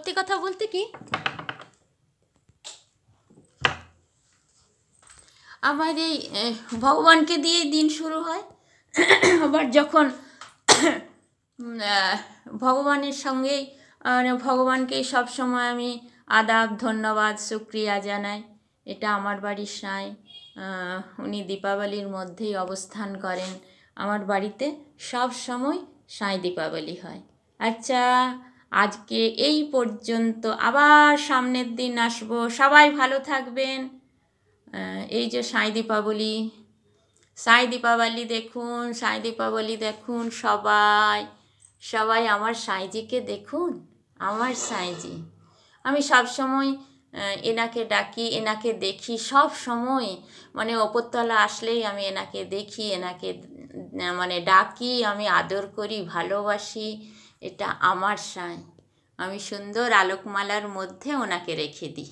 সত্যি কথা বলতে কি, আমার এই ভগবানকে দিয়ে দিন শুরু হয়। আবার যখন ভগবানের সঙ্গেই মানে ভগবানকেই সবসময় আমি আদাব ধন্যবাদ শুক্রিয়া জানাই। এটা আমার বাড়ির সাঁই। উনি দীপাবলির মধ্যেই অবস্থান করেন। আমার বাড়িতে সব সময় সাঁই দীপাবলি হয়। আচ্ছা, আজকে এই পর্যন্ত, আবার সামনের দিন আসবো। সবাই ভালো থাকবেন। এই যে সাঁই দীপাবলি দেখুন, সাঁই দীপাবলি দেখুন। সবাই সবাই আমার সাঁইজিকে দেখুন, আমার সাঁইজি। আমি সব সময় এনাকে ডাকি, এনাকে দেখি সব সময়। মানে ওপরতলা আসলেই আমি এনাকে দেখি, এনাকে মানে ডাকি, আমি আদর করি, ভালোবাসি। এটা আমার সাঁই। আমি সুন্দর আলোকমালার মধ্যে ওনাকে রেখে দিই।